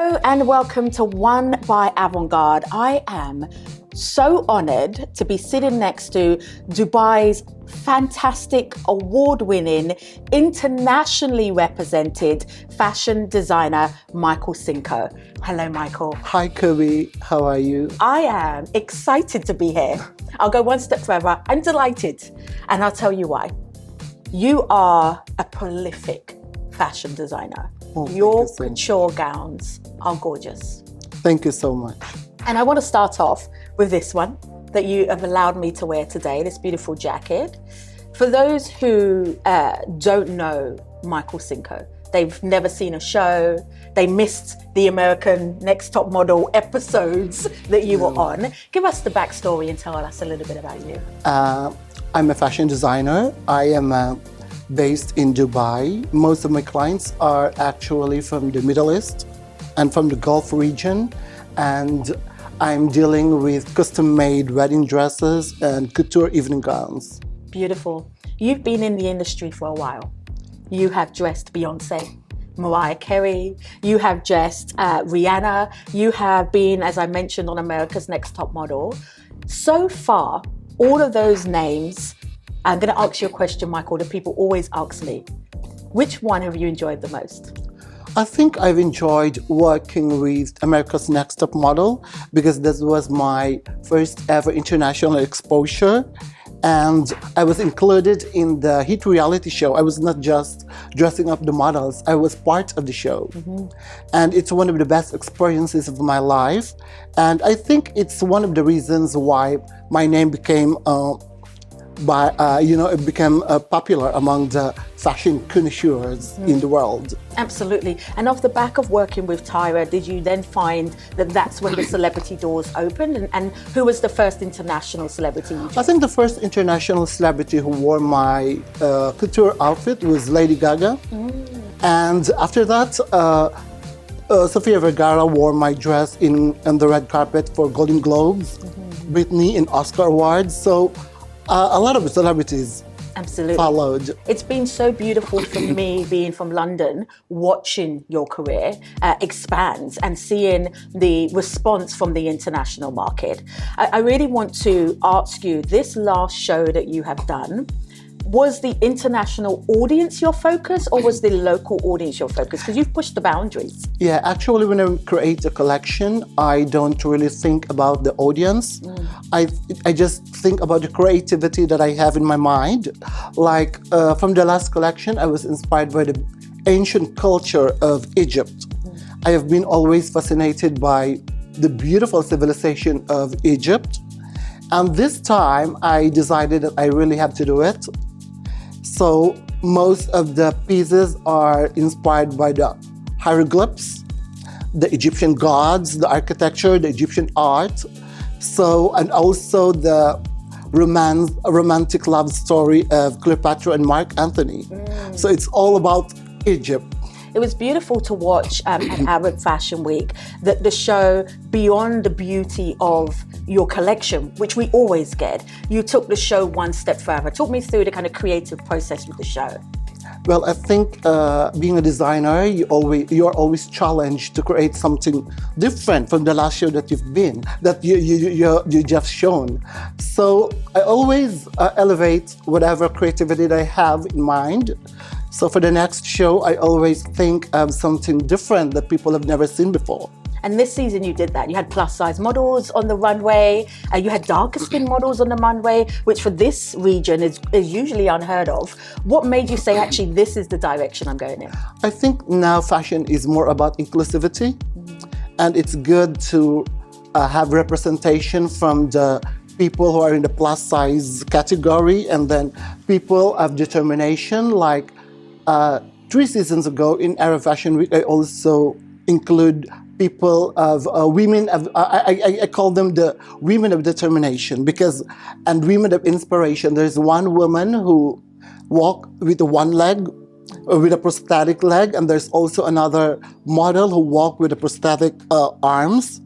Hello and welcome to One by Avant-Garde. I am so honored to be sitting next to Dubai's fantastic, award-winning, internationally represented fashion designer, Michael Cinco. Hello, Michael. Hi, Kobe. How are you? I am excited to be here. I'll go one step further. I'm delighted, and I'll tell you why. You are a prolific fashion designer. Your couture gowns are gorgeous. Thank you so much. And I want to start off with this one that you have allowed me to wear today, this beautiful jacket. For those who don't know Michael Cinco, they've never seen a show, they missed the American Next Top Model episodes that you were on. Give us the backstory and tell us a little bit about you. I'm a fashion designer. I am based in Dubai. Most of my clients are actually from the Middle East and from the Gulf region. And I'm dealing with custom-made wedding dresses and couture evening gowns. Beautiful. You've been in the industry for a while. You have dressed Beyonce, Mariah Carey, you have dressed Rihanna, you have been, as I mentioned, on America's Next Top Model. So far, all of those names, I'm going to ask you a question, Michael, that people always ask me. Which one have you enjoyed the most? I think I've enjoyed working with America's Next Top Model because this was my first ever international exposure. And I was included in the hit reality show. I was not just dressing up the models, I was part of the show. And it's one of the best experiences of my life. And I think it's one of the reasons why my name became it became popular among the fashion connoisseurs in the world. Absolutely. And off the back of working with Tyra, did you then find that that's when the celebrity doors opened? And who was the first international celebrity you I think the first international celebrity who wore my couture outfit was Lady Gaga. And after that, Sofia Vergara wore my dress on the red carpet for Golden Globes, Britney in Oscar Awards. So a lot of celebrities followed. It's been so beautiful for me being from London, watching your career expand and seeing the response from the international market. I really want to ask you, this last show that you have done, was the international audience your focus or was the local audience your focus? Because you've pushed the boundaries. Yeah, actually when I create a collection, I don't really think about the audience. I just think about the creativity that I have in my mind. Like from the last collection, I was inspired by the ancient culture of Egypt. I have been always fascinated by the beautiful civilization of Egypt. And this time I decided that I really have to do it. So most of the pieces are inspired by the hieroglyphs, the Egyptian gods, the architecture, the Egyptian art. So, and also the romantic love story of Cleopatra and Mark Antony. So it's all about Egypt. It was beautiful to watch at Arab Fashion Week, the show, beyond the beauty of your collection, which we always get, you took the show one step further. Talk me through the kind of creative process with the show. Well, I think being a designer, you are always challenged to create something different from the last show that you've been, that you just shown. So I always elevate whatever creativity that I have in mind. So for the next show, I always think of something different that people have never seen before. And this season you did that. You had plus size models on the runway, you had darker skin models on the runway, which for this region is usually unheard of. What made you say, actually, this is the direction I'm going in? I think now fashion is more about inclusivity. And it's good to have representation from the people who are in the plus size category and then people of determination. Like 3 seasons ago in Arab Fashion Week, I also include people of women of, I call them the women of determination and women of inspiration. There's one woman who walked with one leg, with a prosthetic leg, and there's also another model who walked with a prosthetic arms.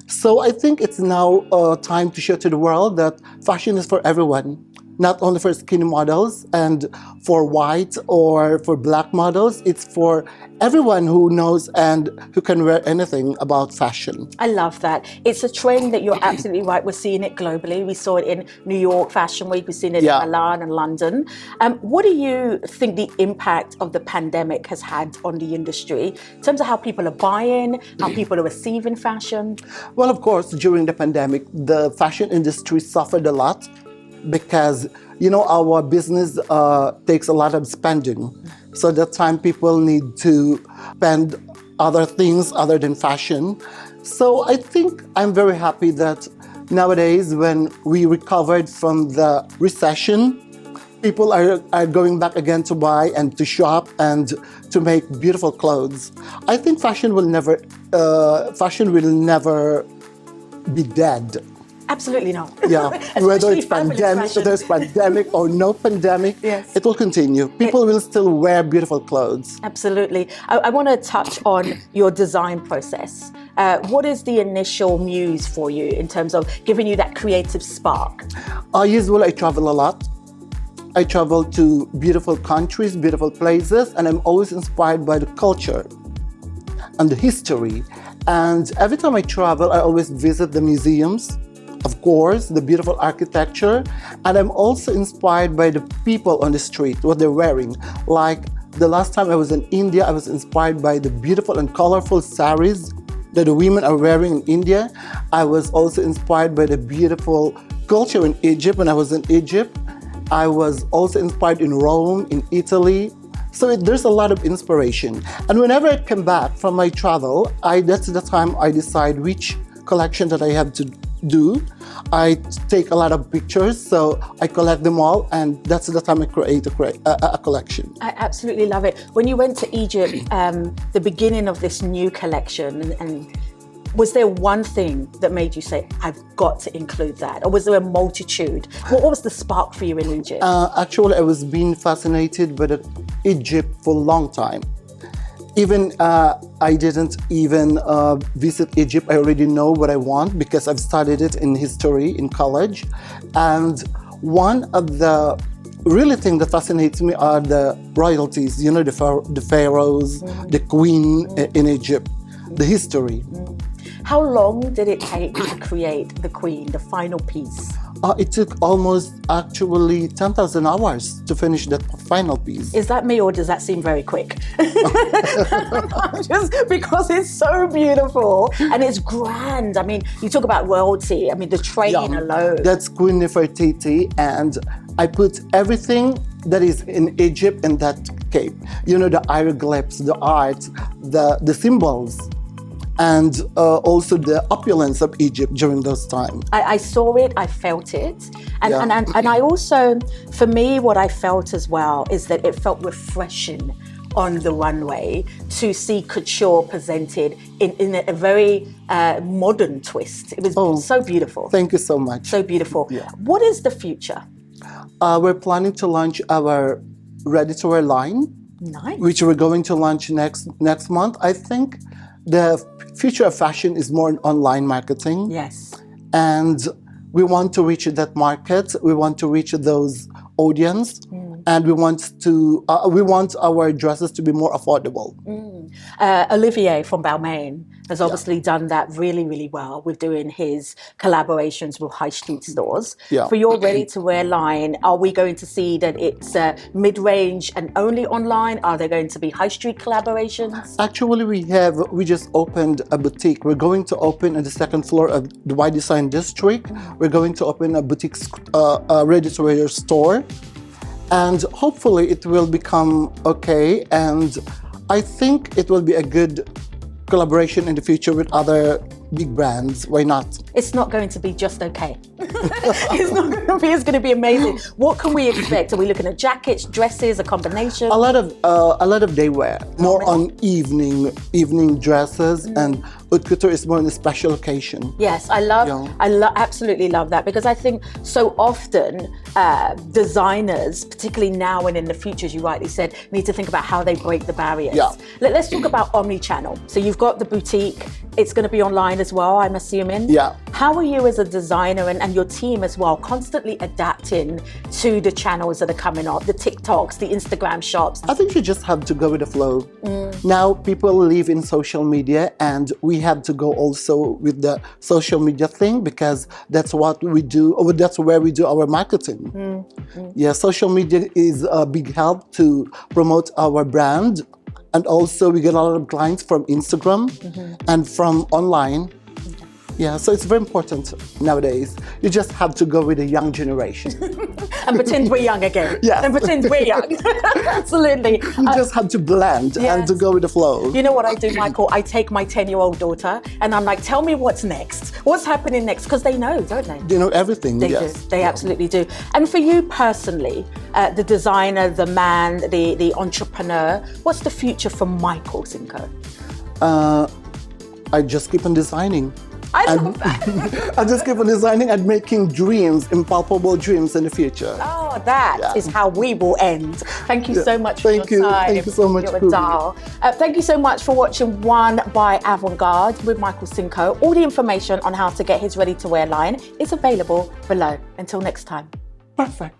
So I think it's now time to show to the world that fashion is for everyone. not only for skinny models and for white or for black models. It's for everyone who knows and who can wear anything about fashion. I love that. It's a trend that you're absolutely right. We're seeing it globally. We saw it in New York Fashion Week. We've seen it in Milan and London. What do you think the impact of the pandemic has had on the industry in terms of how people are buying, how people are receiving fashion? Well, of course, during the pandemic, the fashion industry suffered a lot because, our business takes a lot of spending. So that time people need to spend other things other than fashion. So I think I'm very happy that nowadays, when we recovered from the recession, people are going back again to buy and to shop and to make beautiful clothes. I think fashion will never be dead. Absolutely not. Yeah, whether it's pandemic or no pandemic, yes, it will continue. People will still wear beautiful clothes. Absolutely. I want to touch on your design process. What is the initial muse for you in terms of giving you that creative spark? Usually I travel a lot. I travel to beautiful countries, beautiful places, and I'm always inspired by the culture and the history. And every time I travel, I always visit the museums, of course, the beautiful architecture, and I'm also inspired by the people on the street, what they're wearing. Like the last time I was in India, I was inspired by the beautiful and colorful saris that the women are wearing in India. I was also inspired by the beautiful culture in Egypt when I was in Egypt. I was also inspired in Rome, in Italy. So there's a lot of inspiration. And whenever I come back from my travel, that's the time I decide which collection that I have to do. I take a lot of pictures, so I collect them all, and that's the time I create a collection. I absolutely love it. When you went to Egypt, the beginning of this new collection, and was there one thing that made you say, I've got to include that? Or was there a multitude? What was the spark for you in Egypt? Actually, I was being fascinated by Egypt for a long time. Even I didn't even visit Egypt. I already know what I want because I've studied it in history in college. And one of the really thing that fascinates me are the royalties, the pharaohs, the queen in Egypt, the history. How long did it take to create the queen, the final piece? It took almost actually 10,000 hours to finish that final piece. Is that me, or does that seem very quick? Just because it's so beautiful and it's grand. I mean, you talk about royalty. I mean, the train alone. That's Queen Nefertiti, and I put everything that is in Egypt in that cape. The hieroglyphs, the art, the symbols, and also the opulence of Egypt during those times. I saw it, I felt it. And I also, for me, what I felt as well is that it felt refreshing on the runway to see couture presented in a very modern twist. It was so beautiful. Thank you so much. So beautiful. Yeah. What is the future? We're planning to launch our ready-to-wear line, Nice. which we're going to launch next month. I think the future of fashion is more in online marketing. Yes. And we want to reach that market. We want to reach those audience. And we want our dresses to be more affordable. Olivier from Balmain has obviously done that really, really well with doing his collaborations with high street stores. Yeah. For your ready-to-wear line, are we going to see that it's mid-range and only online? Are there going to be high street collaborations? Actually, we just opened a boutique. We're going to open on the second floor of the Y Design District. We're going to open a boutique ready-to-wear store. And hopefully it will become okay. And I think it will be a good collaboration in the future with other big brands. Why not? It's not going to be just okay. It's going to be amazing. What can we expect? Are we looking at jackets, dresses, a combination? A lot of day wear, more on evening dresses, and haute couture is more on a special occasion. Yes, I absolutely love that, because I think so often designers, particularly now and in the future, as you rightly said, need to think about how they break the barriers. Yeah. Let's talk about omni-channel. So you've got the boutique. It's going to be online as well, I'm assuming. Yeah. How are you as a designer and your team as well constantly adapting to the channels that are coming up, the TikToks, the Instagram shops? I think you just have to go with the flow. Now people live in social media, and we have to go also with the social media thing, because that's what we do, or that's where we do our marketing. Yeah, social media is a big help to promote our brand. And also we get a lot of clients from Instagram and from online. Yeah, so it's very important nowadays. You just have to go with the young generation. And pretend we're young again. Yes. And pretend we're young. Absolutely. You just have to blend and to go with the flow. You know what I do, Michael? I take my 10-year-old daughter and I'm like, tell me what's next. What's happening next? Because they know, don't they? They know everything, They yes. do. They absolutely do. And for you personally, the designer, the man, the entrepreneur, what's the future for Michael Cinco? I just keep on designing. I love that. I just keep on designing and making dreams, impalpable dreams in the future. Oh, that is how we will end. Thank you so much for Thank your you. time. Thank you so much, You're a Kumi. doll. Thank you so much for watching One by Avantgarde with Michael Cinco. All the information on how to get his ready-to-wear line is available below. Until next time. Perfect.